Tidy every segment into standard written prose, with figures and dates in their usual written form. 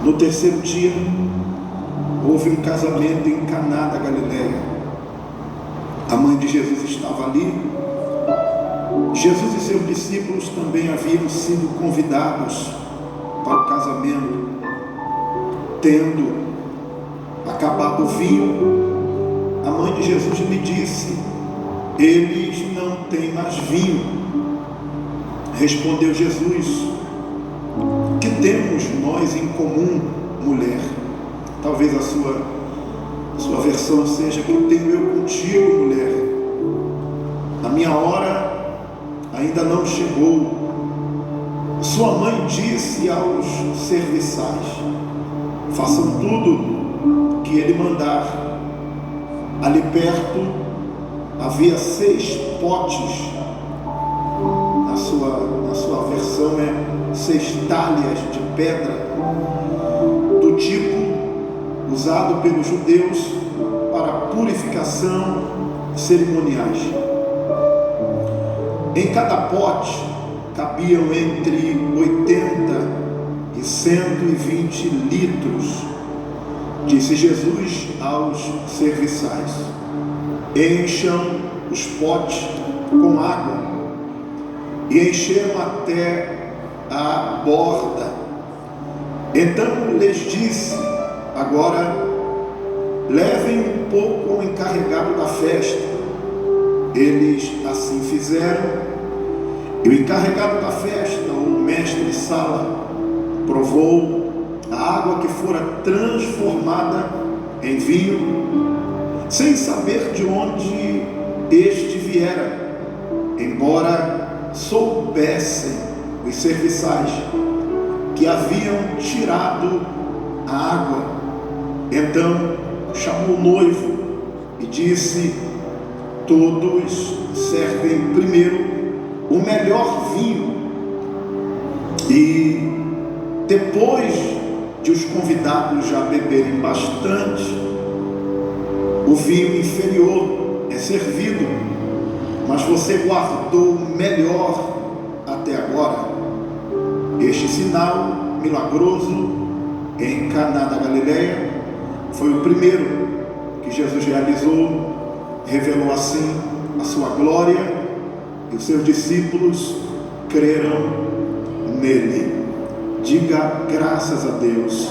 No terceiro dia, houve um casamento em Caná da Galileia. A mãe de Jesus estava ali. Jesus e seus discípulos também haviam sido convidados para o casamento. Tendo acabado o vinho, a mãe de Jesus lhe disse: eles não têm mais vinho. Respondeu Jesus: que temos nós em comum, mulher? Talvez a sua versão seja: que tenho eu contigo, mulher? A minha hora ainda não chegou. Sua mãe disse aos serviçais: façam tudo que ele mandar. Ali perto havia 6 potes, na sua versão 6 talhas de pedra, do tipo usado pelos judeus para purificação cerimoniais. Em cada pote cabiam entre 80 e 120 litros. Disse Jesus aos serviçais: encham os potes com água. E encheram até a borda. Então lhes disse: agora levem um pouco ao encarregado da festa. Eles assim fizeram. E o encarregado da festa, o mestre de sala, provou a água que fora transformada em vinho, sem saber de onde este viera, embora soubessem os serviçais que haviam tirado a água. Então chamou o noivo e disse: todos servem primeiro o melhor vinho, e depois de os convidados já beberem bastante, o vinho inferior é servido, mas você guardou o melhor até agora. Este sinal milagroso em Caná da Galileia foi o primeiro que Jesus realizou. Revelou assim a sua glória, e os seus discípulos creram nele. Diga graças a Deus.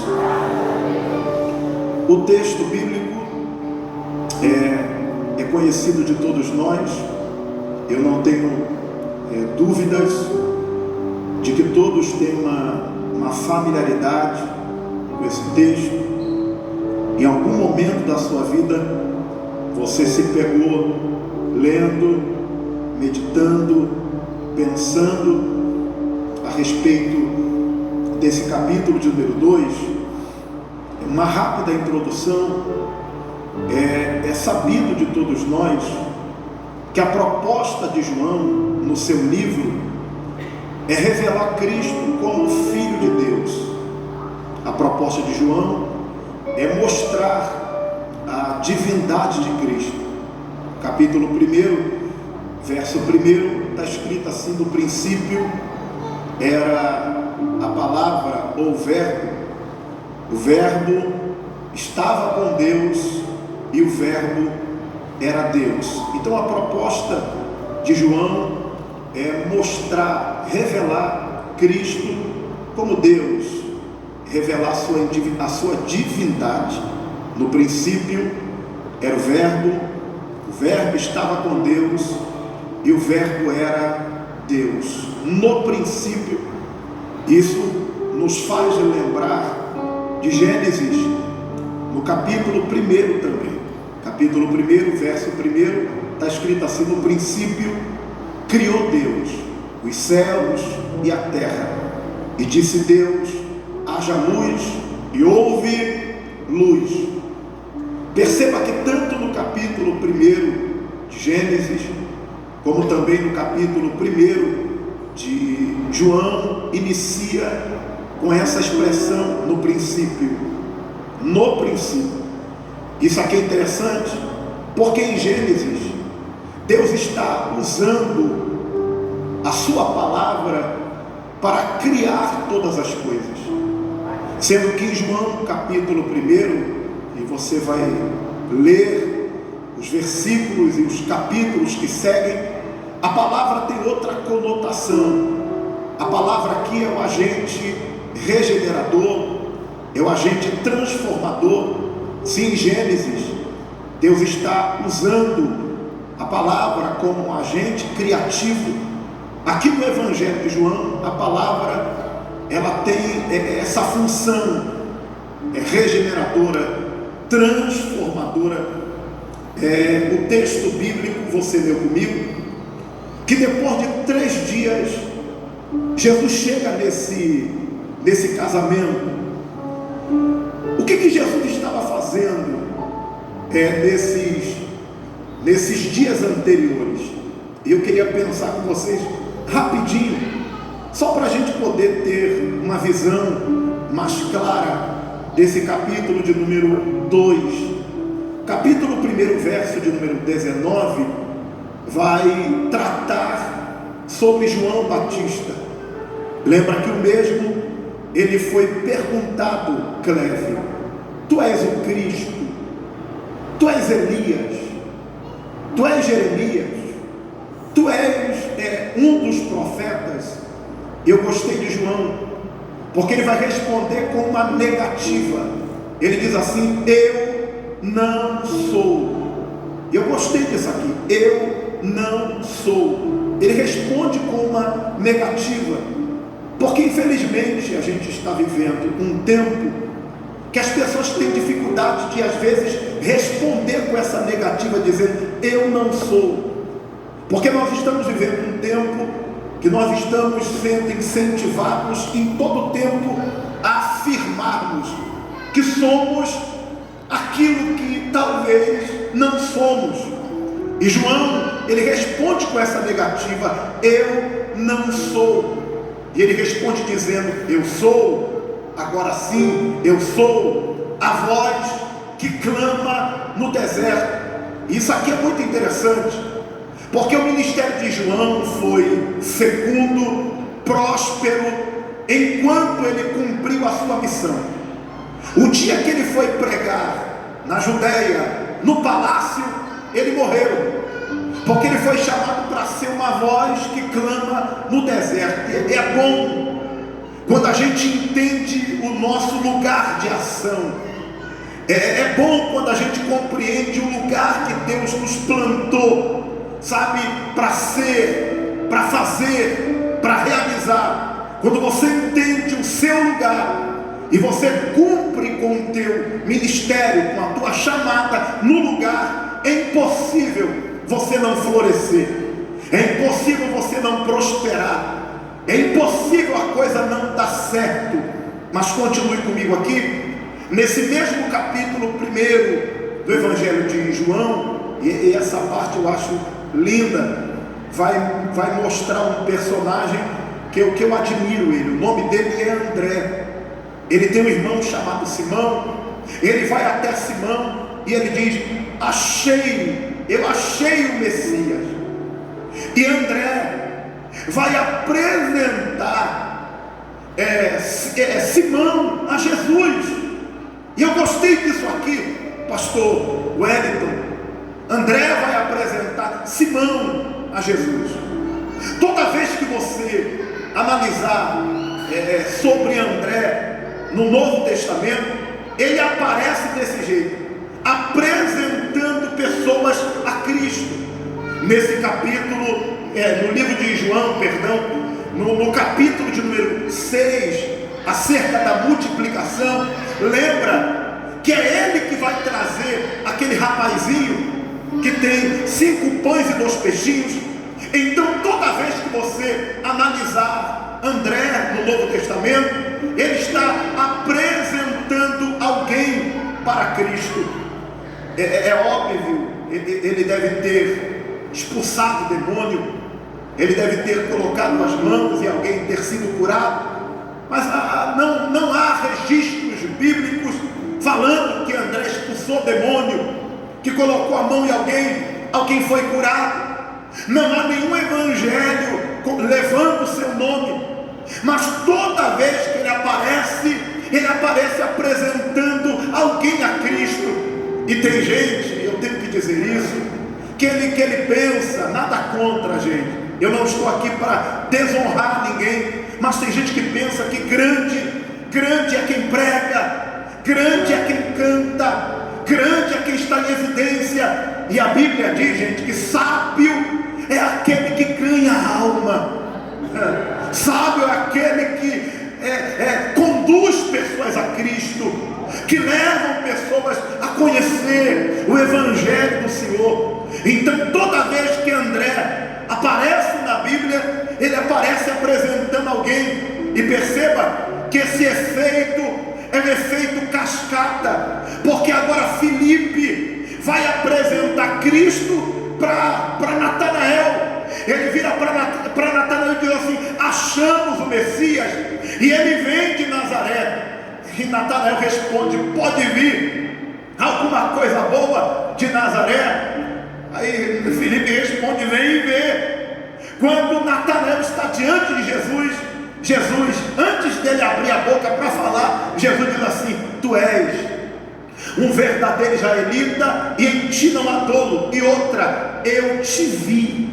O texto bíblico é conhecido de todos nós. Eu não tenho dúvidas de que todos têm uma familiaridade com esse texto. Em algum momento da sua vida você se pegou lendo, meditando, pensando a respeito desse capítulo de número 2. Uma rápida introdução. É sabido de todos nós que a proposta de João no seu livro é revelar Cristo como Filho de Deus. A proposta de João é mostrar a divindade de Cristo. Capítulo 1, verso 1, está escrito assim: no princípio era a palavra ou o verbo estava com Deus e o verbo era Deus. Então a proposta de João é mostrar, revelar Cristo como Deus, revelar a sua divindade. No princípio era o verbo estava com Deus e o verbo era Deus. No princípio, isso nos faz lembrar de Gênesis, no capítulo 1 também. Capítulo 1, verso 1, está escrito assim: no princípio criou Deus os céus e a terra, e disse Deus: haja luz, e houve luz. Perceba que tanto no capítulo 1 de Gênesis, como também no capítulo 1 de João, inicia com essa expressão: no princípio. No princípio. Isso aqui é interessante, porque em Gênesis Deus está usando a sua palavra para criar todas as coisas. Sendo que em João capítulo 1, e você vai ler os versículos e os capítulos que seguem, a palavra tem outra conotação. A palavra aqui é o agente regenerador, é o agente transformador. Sim, em Gênesis, Deus está usando a palavra como um agente criativo. Aqui no Evangelho de João, a palavra ela tem essa função regeneradora, transformadora. O texto bíblico, você leu comigo, que depois de 3 dias, Jesus chega nesse casamento. O que Jesus estava fazendo nesses dias anteriores? E eu queria pensar com vocês rapidinho, só para a gente poder ter uma visão mais clara desse capítulo de número 2. Capítulo 1, verso de número 19, vai tratar sobre João Batista. Lembra que o mesmo, ele foi perguntado, Clévio, tu és o Cristo, tu és Elias, tu és Jeremias, tu és um dos profetas? Eu gostei de João, porque ele vai responder com uma negativa. Ele diz assim: eu não sou. Eu gostei disso aqui, eu não sou. Ele responde com uma negativa, porque infelizmente a gente está vivendo um tempo que as pessoas têm dificuldade de às vezes responder com essa negativa, dizendo eu não sou, porque nós estamos vivendo um tempo que nós estamos sendo incentivados em todo o tempo a afirmarmos que somos aquilo que talvez não somos. E João, ele responde com essa negativa: eu não sou. E ele responde dizendo: eu sou, agora sim, eu sou a voz que clama no deserto. E isso aqui é muito interessante, porque o ministério de João foi fecundo, próspero, enquanto ele cumpriu a sua missão. O dia que ele foi pregar na Judéia, no palácio, ele morreu, porque ele foi chamado para ser uma voz que clama no deserto. É bom quando a gente entende o nosso lugar de ação. É bom quando a gente compreende o lugar que Deus nos plantou, sabe, para ser, para fazer, para realizar. Quando você entende o seu lugar e você cumpre com o teu ministério, com a tua chamada no lugar, é impossível você não florescer, é impossível você não prosperar, é impossível a coisa não dar certo. Mas continue comigo aqui, nesse mesmo capítulo 1 do Evangelho de João, e essa parte eu acho linda, vai mostrar um personagem que eu admiro ele. O nome dele é André. Ele tem um irmão chamado Simão. Ele vai até Simão e ele diz: eu achei o Messias. E André vai apresentar Simão a Jesus. E eu gostei disso aqui, pastor Wellington. André vai apresentar Simão a Jesus. Toda vez que você analisar sobre André no Novo Testamento, ele aparece desse jeito, apresentando pessoas a Cristo. Nesse capítulo, no livro de João, no capítulo de número 6, acerca da multiplicação, lembra que é ele que vai trazer aquele rapazinho que tem 5 pães e 2 peixinhos. Então toda vez que você analisar André no Novo Testamento, ele está apresentando alguém para Cristo. É óbvio, ele deve ter expulsado o demônio, ele deve ter colocado as mãos e alguém ter sido curado, mas não há registros bíblicos falando que André expulsou o demônio, que colocou a mão em alguém foi curado. Não há nenhum evangelho levando o seu nome, mas toda vez que ele aparece aparece apresentando alguém a Cristo. E tem gente, eu tenho que dizer isso, que ele pensa, nada contra, gente, eu não estou aqui para desonrar ninguém, mas tem gente que pensa que grande é quem prega, grande é quem canta, grande é quem está em evidência. E a Bíblia diz, gente, que sábio é aquele que ganha a alma. Sábio é aquele que conduz pessoas a Cristo, que levam pessoas a conhecer o Evangelho do Senhor. Então toda vez que André aparece na Bíblia, ele aparece apresentando alguém. E perceba que esse efeito é um efeito cascata, porque agora Filipe vai apresentar Cristo para Natanael. Ele vira para Natanael e diz assim: achamos o Messias, e ele vem de Nazaré. E Natanael responde: pode vir alguma coisa boa de Nazaré? Aí Filipe responde: vem e vê. Quando Natanael está diante de Jesus, antes dele abrir a boca para falar, Jesus diz assim: tu és um verdadeiro israelita, e em ti não há dolo. E outra, eu te vi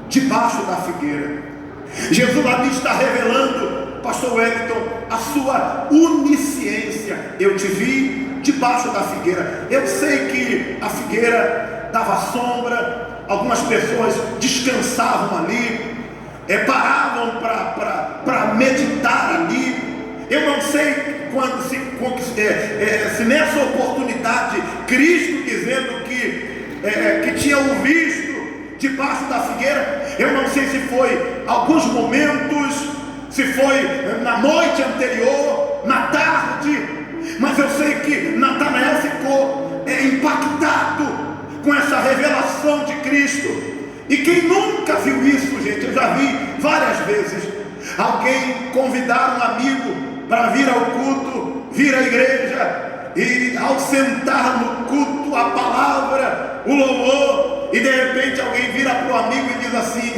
debaixo da figueira. Jesus ali está revelando, pastor Wellington, a sua onisciência. Eu te vi debaixo da figueira. Eu sei que a figueira dava sombra, algumas pessoas descansavam ali, paravam para meditar ali. Eu não sei se nessa oportunidade Cristo dizendo que tinha o visto debaixo da figueira, eu não sei se foi alguns momentos, se foi na noite anterior, na tarde, mas eu sei que Natanael ficou impactado com essa revelação de Cristo. E quem nunca viu isso, gente? Eu já vi várias vezes alguém convidar um amigo para vir ao culto, vir à igreja, e ao sentar no culto, a palavra, o louvor, e de repente alguém vira para o amigo e diz assim: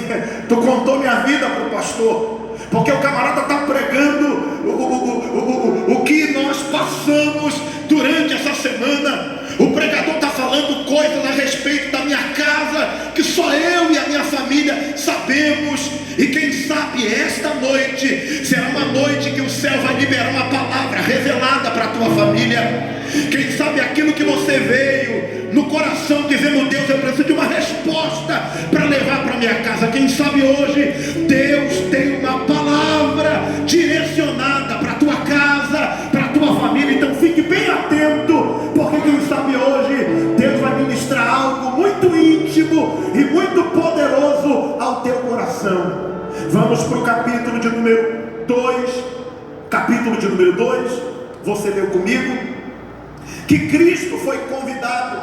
tu contou minha vida para o pastor, porque o camarada está pregando o que nós passamos durante essa semana. O pregador está falando coisas a respeito da minha casa que só eu e a minha família sabemos. E quem sabe esta noite será uma noite que o céu vai liberar uma palavra revelada para a tua família. Quem sabe aquilo que você veio no coração dizendo: Deus, eu preciso de uma resposta para levar para minha casa. Quem sabe hoje Deus tem uma palavra direcionada para a tua casa, para a tua família. Então fique bem atento, porque quem sabe hoje Deus vai ministrar algo muito íntimo e muito poderoso ao teu coração. Vamos para o capítulo de número 2. Capítulo de número 2. Você leu comigo que Cristo foi convidado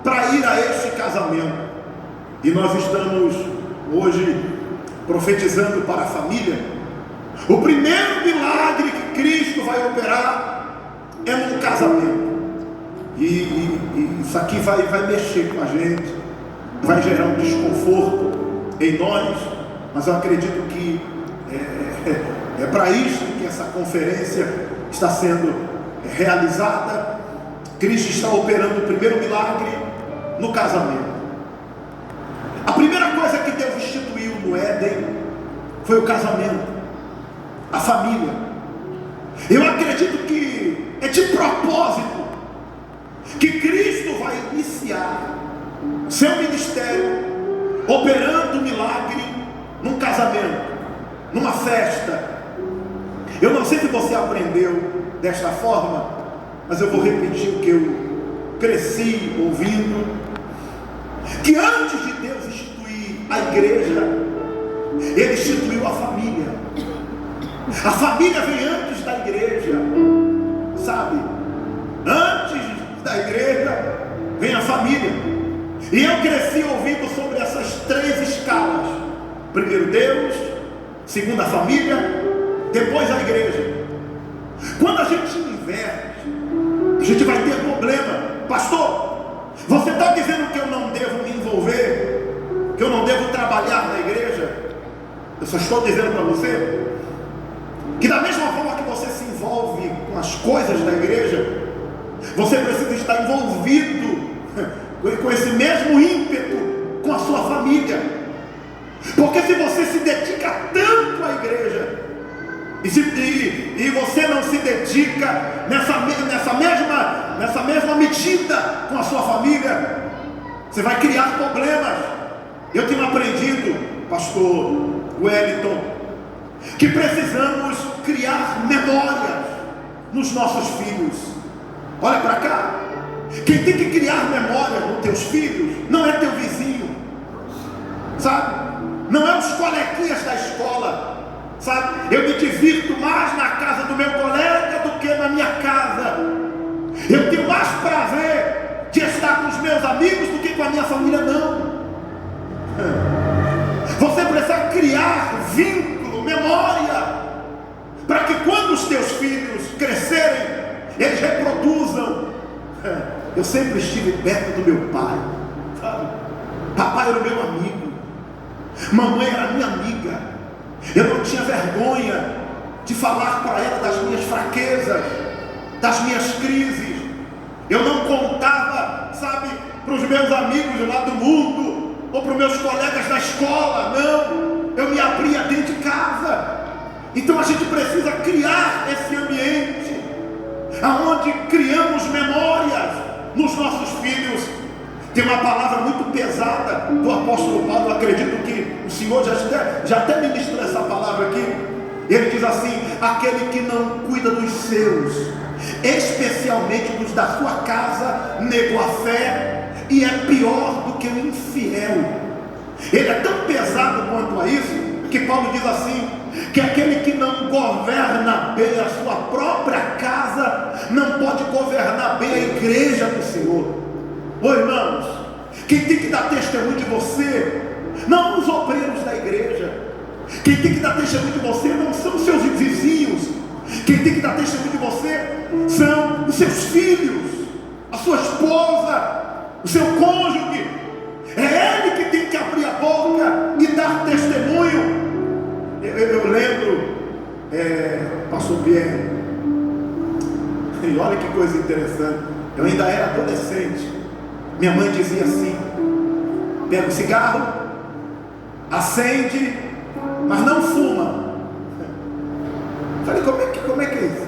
para ir a este casamento. E nós estamos hoje profetizando para a família. O primeiro milagre que Cristo vai operar é num casamento. E isso aqui vai mexer com a gente, vai gerar um desconforto em nós, mas eu acredito que é para isso que essa conferência está sendo realizada. Cristo está operando o primeiro milagre no casamento. A primeira coisa que Deus instituiu no Éden foi o casamento, a família. Eu acredito que é de propósito que Cristo vai iniciar seu ministério operando o milagre num casamento, numa festa. Eu não sei se você aprendeu desta forma, mas eu vou repetir o que eu cresci ouvindo: que antes de Deus instituir a igreja, Ele instituiu a família. A família vem antes da igreja, sabe? Antes da igreja vem a família. E eu cresci ouvindo sobre essas 3 escalas: primeiro Deus, segundo a família, depois a igreja. Quando a gente inverte, a gente vai ter problema. Pastor, você está dizendo que eu não devo me envolver, que eu não devo trabalhar na igreja? Eu só estou dizendo para você que da mesma forma que você se envolve com as coisas da igreja, você precisa estar envolvido com esse mesmo ímpeto com a sua família. Porque se você se dedica tanto à igreja, e você não se dedica nessa mesma medida com a sua família, você vai criar problemas. Eu tenho aprendido, pastor Wellington, que precisamos criar memórias nos nossos filhos. Olha para cá, quem tem que criar memórias nos teus filhos não é teu vizinho, sabe? Não é os coleguinhas da escola, sabe? Eu me divirto mais na casa do meu colega do que na minha casa. Eu tenho mais prazer de estar com os meus amigos do que com a minha família, não. Você precisa criar vínculo, memória, para que quando os teus filhos crescerem, eles reproduzam. Eu sempre estive perto do meu pai, sabe? Papai era o meu amigo, mamãe era minha amiga. Eu não tinha vergonha de falar para ela das minhas fraquezas, das minhas crises. Eu não contava, sabe, para os meus amigos lá do mundo, ou para os meus colegas da escola. Não, eu me abria dentro de casa. Então a gente precisa criar esse ambiente aonde criamos memórias nos nossos filhos. Tem uma palavra muito pesada do apóstolo Paulo, eu acredito que o Senhor já até ministrou essa palavra aqui. Ele diz assim: aquele que não cuida dos seus, especialmente dos da sua casa, negou a fé e é pior do que o infiel. Ele é tão pesado quanto a isso, que Paulo diz assim, que aquele que não governa bem a sua própria casa, não pode governar bem a igreja do Senhor. Ô irmãos, quem tem que dar testemunho de você, não os obreiros da igreja. Quem tem que dar testemunho de você não são os seus vizinhos. Quem tem que dar testemunho de você são os seus filhos, a sua esposa, o seu cônjuge. É ele que tem que abrir a boca e dar testemunho. Eu lembro, pastor Pierre, e olha que coisa interessante, eu ainda era adolescente. Minha mãe dizia assim: pega o cigarro, acende, mas não fuma. Falei, como é que é isso?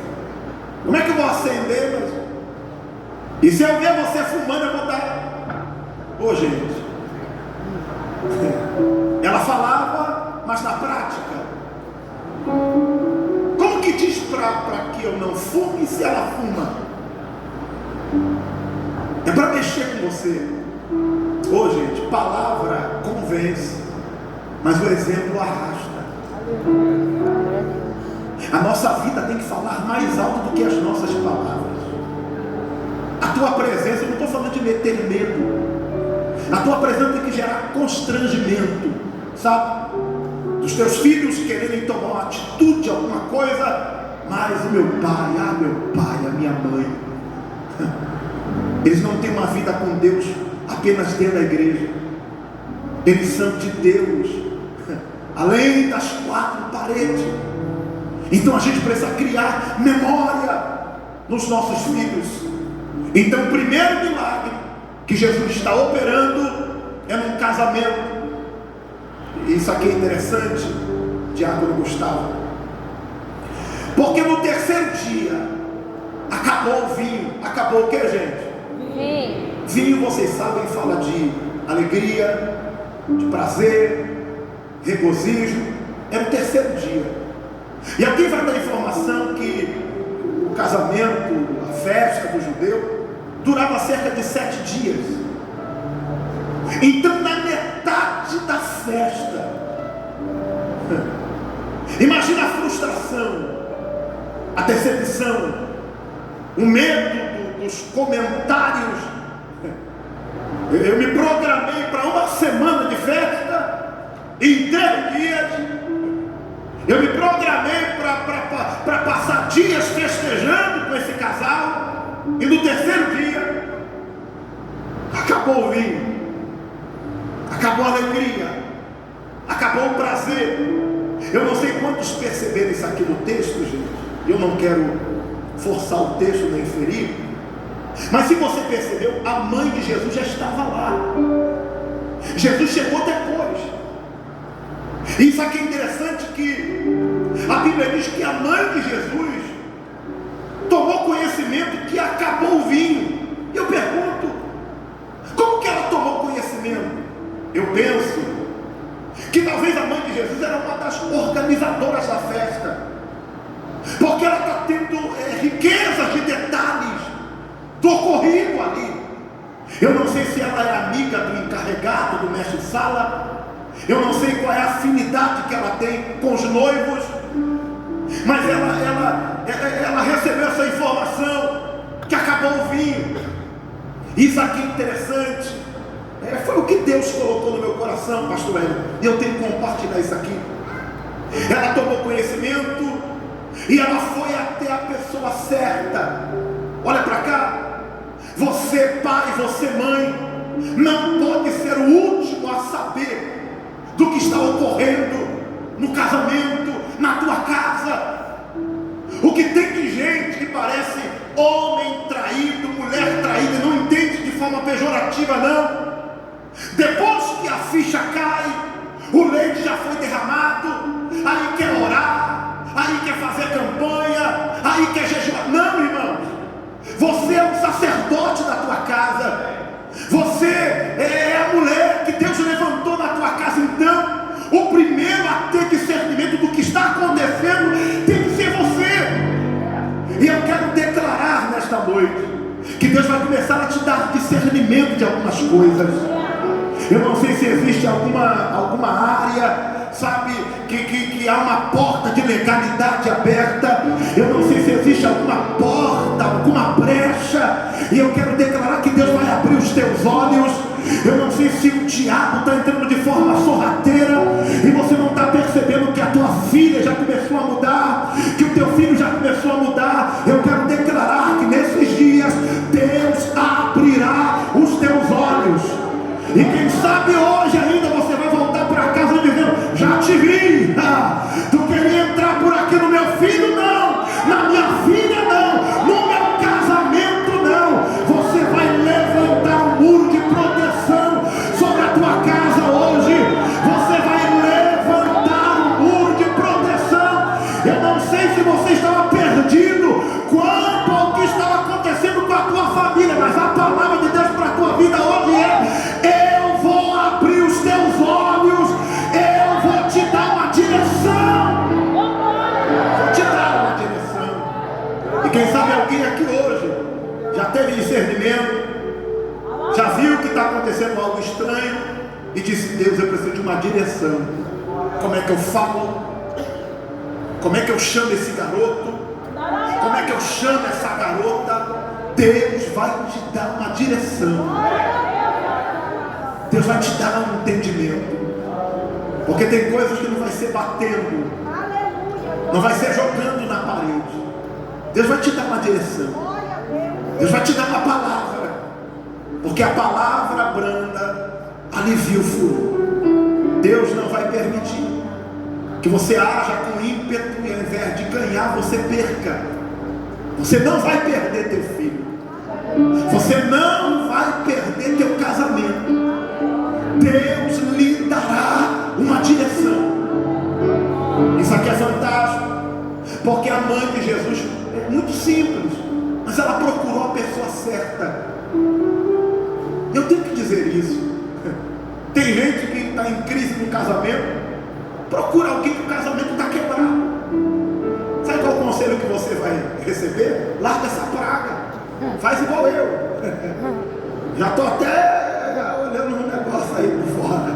Como é que eu vou acender? Mas... E se eu ver você fumando, eu vou dar. Ô gente, ela falava, mas na prática, como que diz para que eu não fume se ela fuma? É para mexer com você. Ô gente, palavra convence, mas o exemplo arrasta. A nossa vida tem que falar mais alto do que as nossas palavras. A tua presença, eu não estou falando de meter medo, a tua presença tem que gerar constrangimento, sabe? Dos teus filhos quererem tomar uma atitude, alguma coisa, mas o meu pai, a minha mãe, eles não têm uma vida com Deus apenas dentro da igreja. Eles são de Deus além das quatro paredes. Então a gente precisa criar memória nos nossos filhos. Então o primeiro milagre que Jesus está operando é num casamento. Isso aqui é interessante, diácono Gustavo, porque no terceiro dia acabou o vinho. Acabou o que, gente? Vinho, vocês sabem, fala de alegria, de prazer, regozijo. É o terceiro dia. E aqui vai dar informação que o casamento, a festa do judeu, durava cerca de 7 dias. Então, na metade da festa, imagina a frustração, a decepção, o medo dos comentários. Eu me programei para uma semana de festa, em 3 dias. Eu me programei para passar dias festejando com esse casal, e no terceiro dia acabou o vinho, acabou a alegria, acabou o prazer. Eu não sei quantos perceberam isso aqui no texto, gente. Eu não quero forçar o texto nem ferir, mas se você percebeu, a mãe de Jesus já estava lá. Jesus chegou depois. Isso aqui é interessante, que a Bíblia diz que a mãe de Jesus tomou conhecimento que acabou o vinho. Eu pergunto, como que ela tomou conhecimento? Eu penso que talvez a mãe de Jesus era uma das organizadoras da festa, porque ela está tendo riquezas de detalhes do ocorrido ali. Eu não sei se ela é amiga do encarregado, do mestre de sala, eu não sei qual é a afinidade que ela tem com os noivos, mas ela recebeu essa informação que acabou o vinho. Isso aqui é interessante. Foi o que Deus colocou no meu coração, pastor Hélio, e eu tenho que compartilhar isso aqui. Ela tomou conhecimento e ela foi até a pessoa certa. Olha para cá. Você pai, você mãe, não pode ser o último a saber do que está ocorrendo no casamento, na tua casa. O que tem de gente que parece homem traído, mulher traída, não entende de forma pejorativa não. Depois que a ficha cai, o leite já foi derramado, aí quer orar, aí quer fazer campanha, aí quer jejuar. Não, irmãos, você é um sacerdote da tua casa, você é a mulher que Deus levantou na tua casa. Então, o primeiro a ter discernimento do que está acontecendo tem que ser você. E eu quero declarar nesta noite que Deus vai começar a te dar discernimento de algumas coisas. Eu não sei se existe alguma área, sabe, que há uma porta de legalidade aberta. Eu não sei se existe alguma porta, alguma brecha, e eu quero declarar que Deus vai abrir os teus olhos. Eu não sei se o diabo está entrando de forma sorrateira e você não está percebendo que a tua filha já começou a mudar, que o teu filho já começou a mudar. Eu quero declarar que nesses dias Deus abrirá os teus olhos. E quem sabe hoje ainda você vai voltar para casa dizendo: já te vi, tu queria entrar por aqui no meu filho? Não, na minha filha não, no meu casamento não. Você vai levantar um muro de proteção sobre a tua casa hoje. Você vai levantar um muro de proteção. Eu não sei se você estava perdido quanto ao que estava acontecendo com a tua família, mas a palavra de Deus para a tua vida hoje é: eu vou abrir os teus olhos, eu vou te dar uma direção. Vou te dar uma direção. E quem sabe alguém aqui hoje já teve discernimento, já viu que está acontecendo algo estranho e disse: Deus, eu preciso de uma direção. Como é que eu falo? Como é que eu chamo esse garoto? Como é que eu chamo essa garota? Deus vai te dar uma direção. Deus vai te dar um entendimento. Porque tem coisas que não vai ser batendo, não vai ser jogando na parede. Deus vai te dar uma direção. Deus vai te dar uma palavra. Porque a palavra branda alivia o furor. Deus não vai permitir que você haja com ímpeto e ao invés de ganhar você perca. Você não vai perder teu filho. Você não vai perder teu casamento. Deus lhe dará uma direção. Isso aqui é fantástico, porque a mãe de Jesus é muito simples, mas ela procurou a pessoa certa. Eu tenho que dizer isso. Tem gente que está em crise no casamento, procura alguém que o casamento está quebrado. Sabe qual é o conselho que você vai receber? Larga essa praga, faz igual eu. Já estou até olhando um negócio aí por fora.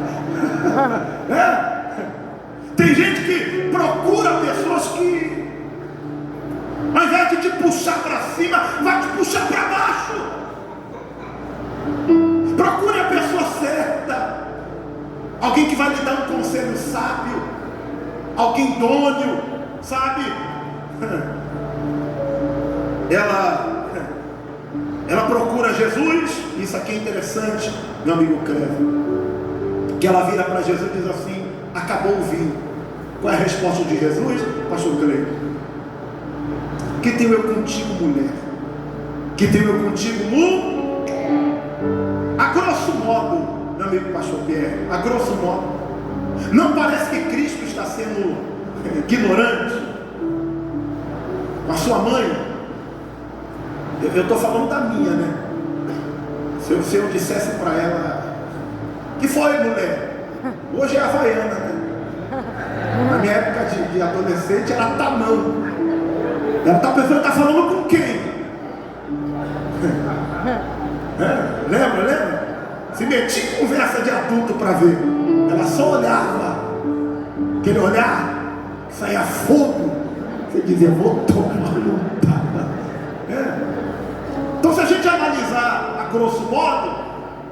Tem gente que procura pessoas que, ao invés de te puxar para cima, vai te puxar para baixo. Procure a pessoa certa, alguém que vai lhe dar um conselho sábio, alguém idôneo, sabe? Ela procura Jesus. Isso aqui é interessante, meu amigo Clevo, que ela vira para Jesus e diz assim: acabou o vinho. Qual é a resposta de Jesus, pastor Clevo? Que tenho eu contigo, mulher? Que tenho eu contigo, A grosso modo, meu amigo pastor Pierre, a grosso modo, não parece que Cristo está sendo ignorante com a sua mãe? Eu estou falando da minha, né? Se eu dissesse para ela, que foi, mulher? Hoje é havaiana, né? Na minha época de adolescente era tamão. Ela está pensando que está falando com quem? Lembra? Se metia em conversa de adulto para ver. Ela só olhava. Aquele olhar que saía fogo. Você dizia, vou tomar lutada. Então, se a gente analisar a grosso modo,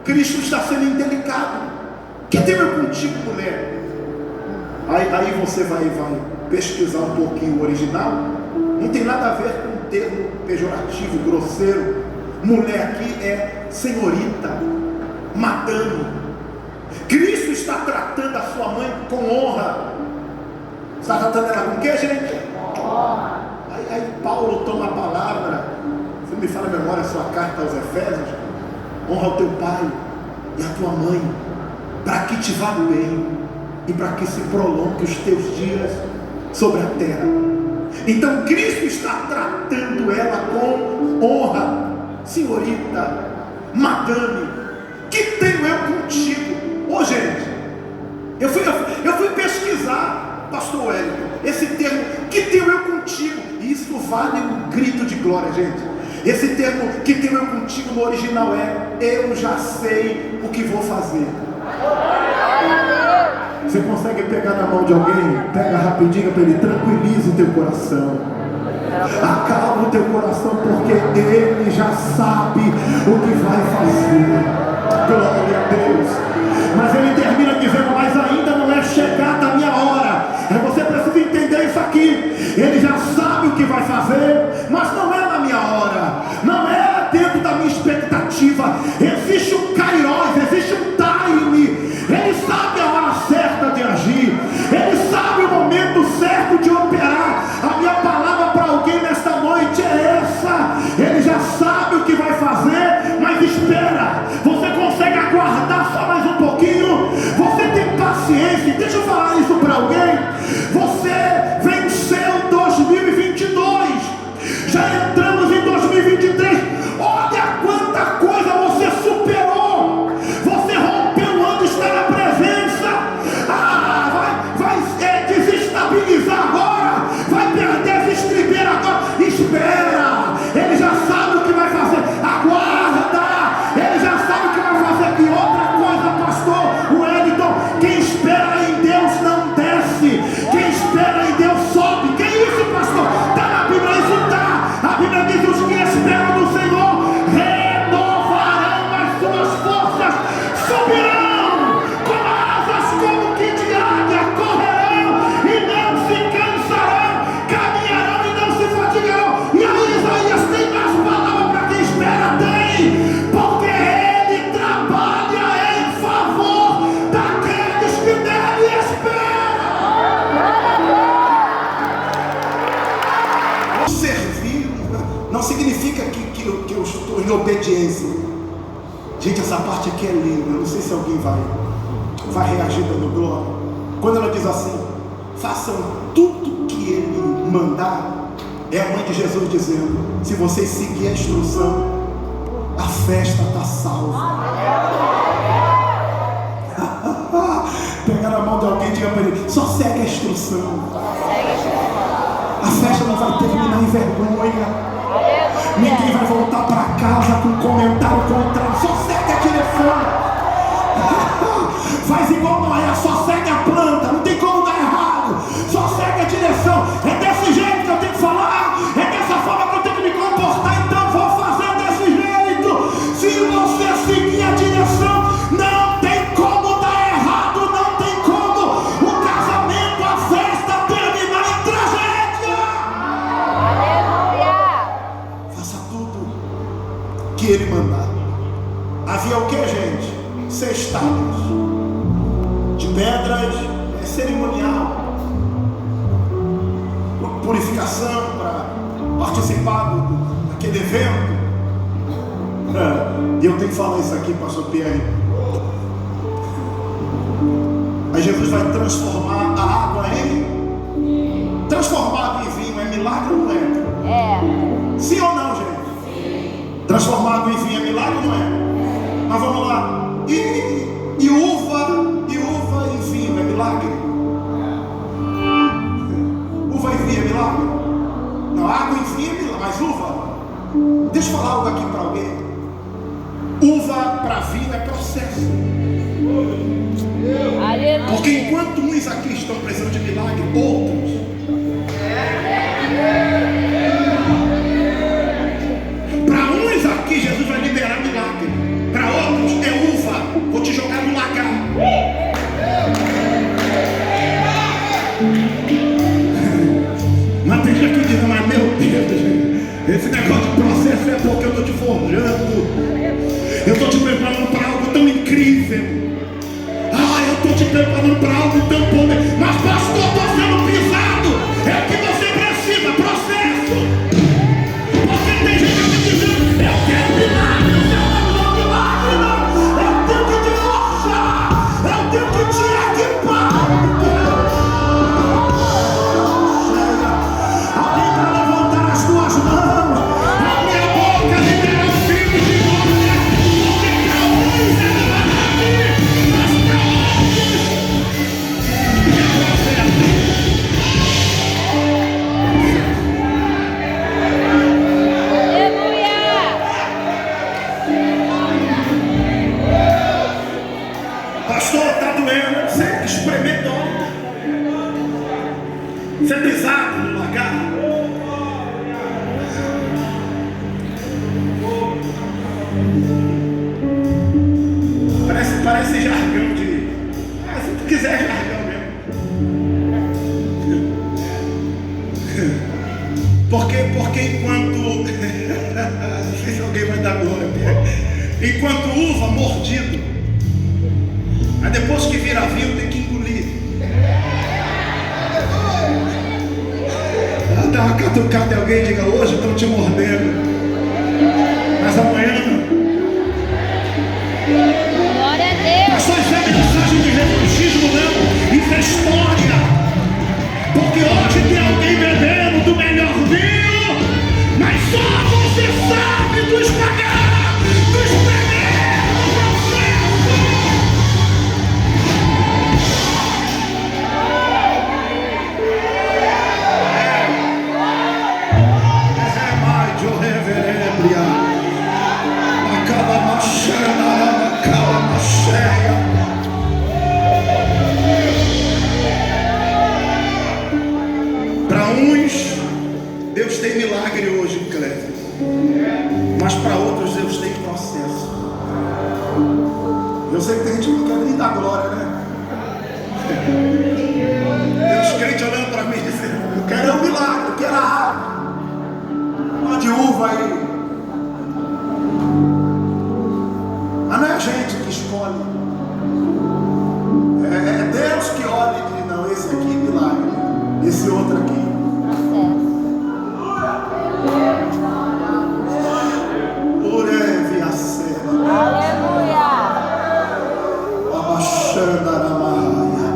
Cristo está sendo indelicado. Que tenho eu contigo, mulher? Aí você vai pesquisar um pouquinho o original. Não tem nada a ver com um termo pejorativo, grosseiro. Mulher aqui é senhorita, madame. Cristo está tratando a sua mãe com honra. Está tratando ela com o que, gente? Honra. Aí Paulo toma a palavra. Você me fala a memória, a sua carta aos Efésios. Honra o teu pai e a tua mãe, para que te vá bem e para que se prolongue os teus dias sobre a terra. Então Cristo está tratando ela com honra. Senhorita, madame, que tenho eu contigo? Ô gente, eu fui pesquisar, pastor Wellington, esse termo, que tenho eu contigo? Isso vale um grito de glória, gente. Esse termo, que tenho eu contigo, no original é, eu já sei o que vou fazer. Você consegue pegar na mão de alguém? Pega rapidinho para ele, tranquiliza o teu coração. Acalma o teu coração, porque Ele já sabe o que vai fazer. Glória a Deus. Mas Ele termina dizendo, mas ainda não é chegada a minha hora. Você precisa entender isso aqui. Ele já sabe o que vai fazer, mas não é na minha hora, não é dentro da minha expectativa. Existe um kairos, existe um time. Ele sabe a hora certa de agir. Ele sabe o momento certo de operar. A minha palavra para alguém nesta noite é essa. Ele já sabe o que vai fazer, mas espera. Você consegue aguardar só mais um pouquinho? Você tem paciência? Deixa eu falar isso para alguém. Você venceu 2022. Já entramos em 2023. Olha quanta coisa você superou. Você rompeu onde está na presença. Vai desestabilizar agora. Vai perder essa estribeira agora. Espera. Ele já sabe o que vai fazer. Aguarda. Ele já sabe o que vai fazer. E outra coisa, pastor Wellington, quem espera em Deus não desce. Quem espera em Deus sobe. Que isso, pastor? Está na Bíblia, isso está. A Bíblia diz: os que esperam no Senhor renovarão as suas forças, subirão com asas como que de águia, correrão e não se cansarão, caminharão e não se fatigarão. E aí Isaías tem mais palavras para quem espera, tem, porque ele trabalha em favor daqueles que nele esperam. Servir não significa que eu estou em obediência. Gente, essa parte aqui é linda. Eu não sei se alguém vai reagir dando glória. Quando ela diz assim: façam tudo que ele mandar, é a mãe de Jesus dizendo: se vocês seguirem a instrução, a festa está salva. Pega na mão de alguém e diga para ele: só segue a instrução. A festa não vai terminar em vergonha. Ninguém vai voltar para casa com um comentário contrário. Só segue a direção. Faz igual Noé, só segue a planta. Não tem como dar errado. Só segue a direção. É desse jeito que eu tenho que falar. É dessa forma que eu tenho que me comportar. Então vou fazer desse jeito. Se você seguir a direção, não tem como dar errado. Não tem como o casamento, a festa terminar em tragédia. Aleluia. Faça tudo que ele mandar. Havia o que, gente? 6 tábuas de pedras, cerimonial, purificação, para participado daquele evento. E eu tenho que falar isso aqui, pastor Pierre. Aí Jesus vai transformar a água em... Transformado em vinho é milagre ou não é? É. Sim ou não, gente? Sim. Transformado em vinho é milagre ou não é? Mas vamos lá. E uva em vinho é milagre? Uva em vinho é milagre? Não, água em vinho é milagre, mas uva... Deixa eu falar algo aqui para alguém. Uva para vinho é processo. Porque enquanto uns aqui estão precisando de milagre, outros para uns aqui Jesus vai liberar milagre, para outros é uva, vou te jogar no lagar. Mas tem gente que diz, mas meu Deus, esse negócio de processo é porque eu estou te forjando. Eu estou te preparando para algo tão incrível. Eu estou te preparando para algo tão poderoso. Mas pastor, estou sendo pisado. É o que você precisa, processo. Porque tem gente que dizendo, eu quero milagre, eu quero milagre, não. Eu tenho que te forjar, eu tenho que te equipar. Alguém para levantar as tuas mãos. Abre a boca, libera o filho de glória. Pastor, está doendo. Você experimentou. Você é pisado no lagar. Parece jargão de... se tu quiser jargão mesmo. Porque enquanto... não sei se alguém vai dar glória. Enquanto uva mordido, aí depois que vira vinho tem que engolir. Dá uma catucada em alguém e diga, hoje estão te mordendo, mas amanhã não. Glória a Deus. Pastor, isso é mensagem de revanchismo não, isso é história. Porque hoje tem alguém bebendo do melhor vinho, mas só você sabe do esmagar, do espremer, do processo. É mais de reverência. Acaba machando, acaba macheia. Para uns, Deus tem milagre hoje, Cléber. Mas para outros, Deus tem processo. Eu sei que tem gente que não quer nem dar glória, né? Tem uns crentes olhando para mim e dizendo, eu quero um milagre, eu quero a água. Uma de uva aí. Mas não é a gente que escolhe. É Deus que olha e diz, não, esse aqui é milagre. Esse outro aqui. Ureve a cena. Aleluia. Abaixando a namaia.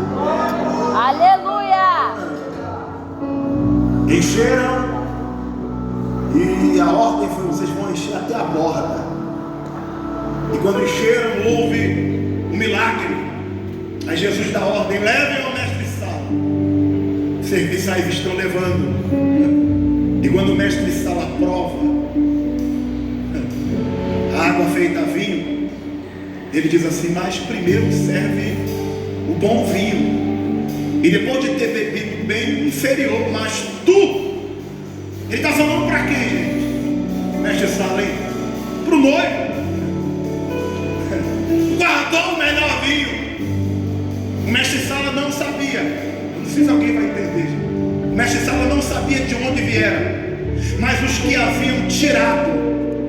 Aleluia. Encheram. E a ordem foi, vocês vão encher até a borda. E quando encheram, houve um milagre. Aí Jesus dá ordem, levem ao mestre Sala. Serviçais estão levando. E quando o mestre Sala prova a água feita vinho, ele diz assim, mas primeiro serve o bom vinho. E depois de ter bebido bem inferior, mas tu, ele está falando para quem, gente? Mestre Sala, hein? Para o noivo. Guardou o melhor vinho. O mestre Sala não sabia. Não sei se alguém vai entender. O mestre Sala não sabia de onde viera. Mas os que haviam tirado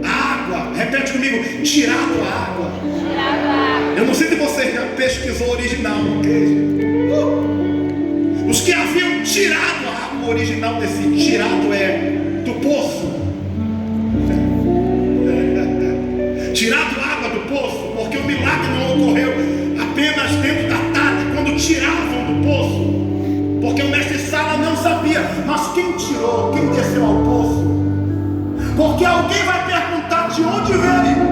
a água, repete comigo, tirado a água. Eu não sei se você já pesquisou o original, ok? Os que haviam tirado a água original desse tirado é do poço. Tirado água do poço, porque o milagre não ocorreu apenas dentro da tarde, quando tiravam do poço, porque o mestre Sala não sabia. Mas quem tirou, quem desceu ao poço? Porque alguém vai perguntar de onde veio,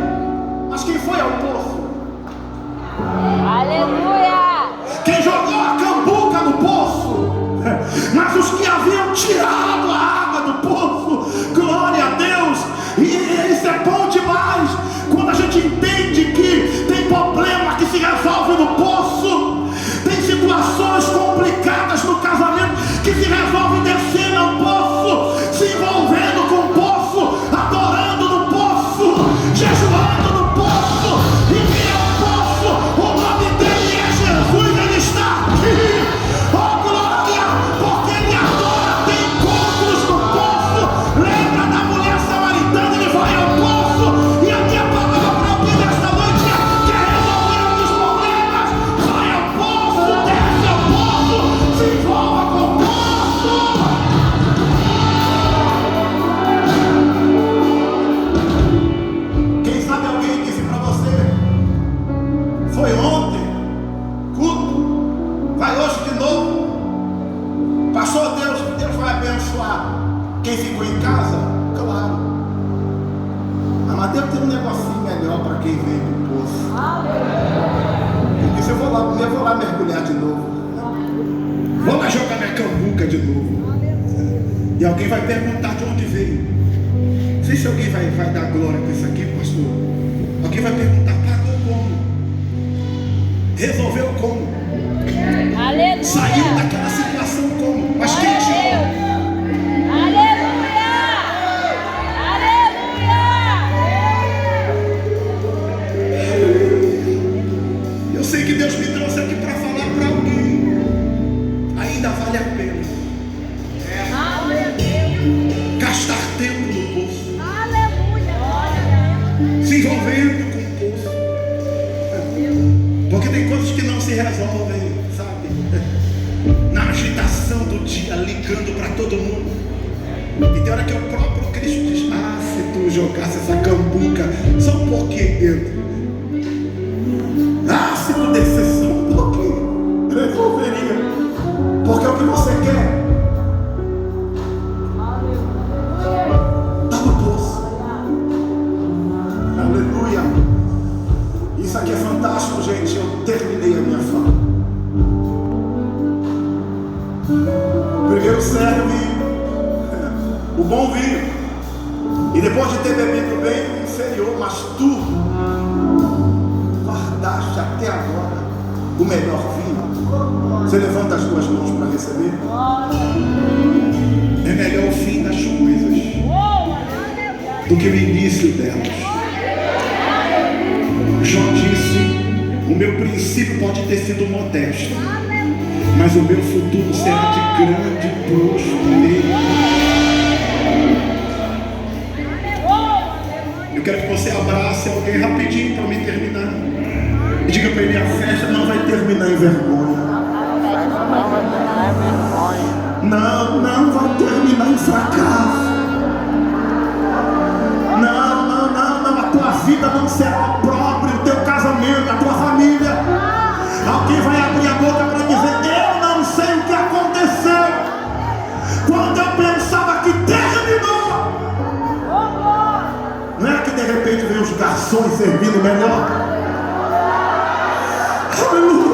mas quem foi ao poço? Aleluia! Quem jogou a cambuca no poço? Mas os que haviam tirado a água do poço, glória a Deus. E isso é bom demais, quando a gente entende que tem problema que se resolve no poço, tem situações complicadas no casamento que se resolve descendo ao poço, se envolvendo com o poço, adorando no poço, jejuando no poço, e que é o poço, o nome dele é Jesus, ele está aqui, oh glória, porque ele adora, tem encontros no poço. Lembra da mulher samaritana, ele vai ao poço, e a minha palavra para alguém nesta noite é: quer resolver alguns problemas, vai ao poço, desce ao poço, se envolva com o poço. Quem sabe alguém disse para você: foi ontem, culto, vai hoje de novo. Passou Deus, Deus vai abençoar quem ficou em casa? Claro. Mas Deus tem um negocinho melhor para quem vem do poço. Porque se eu vou lá mergulhar de novo, vou lá jogar minha cambuca de novo, e alguém vai perguntar de onde veio. Não sei se alguém vai dar glória com isso aqui, pastor. Alguém vai perguntar: pagou como? Resolveu como? Aleluia! Saiu daquela situação como? Mas quem tirou? Aleluia! Aleluia! Eu sei que Deus me trouxe aqui para falar para alguém: ainda vale a pena gastar tempo no poço, se envolvendo com o poço, porque tem coisas que não se resolvem, sabe? Na agitação do dia, ligando para todo mundo. E tem hora que o próprio Cristo diz: ah, se tu jogasse essa cambuca só um pouquinho dentro, ah, se tu descesse só um pouquinho, resolveria. Porque é o que você quer. Está no poço. Aleluia. Isso aqui é fantástico, gente. Eu terminei a minha fala. Primeiro serve o bom vinho, e depois de ter bebido bem, o inferior. Mas tu guardaste até agora o melhor vinho. Você levanta as duas mãos para receber. É melhor o fim das coisas do que o início delas. João disse: o meu princípio pode ter sido modesto, mas o meu futuro será de grande prosperidade. Eu quero que você abrace alguém rapidinho para me terminar e diga para ele: a festa não vai terminar em vergonha. Não vai terminar em fracasso. Não, a tua vida não será própria, o teu casamento, a tua família. Alguém vai abrir a boca para dizer: eu não sei o que aconteceu. Quando eu pensava que terminou, não é que de repente veio os garçons servindo melhor? Aleluia.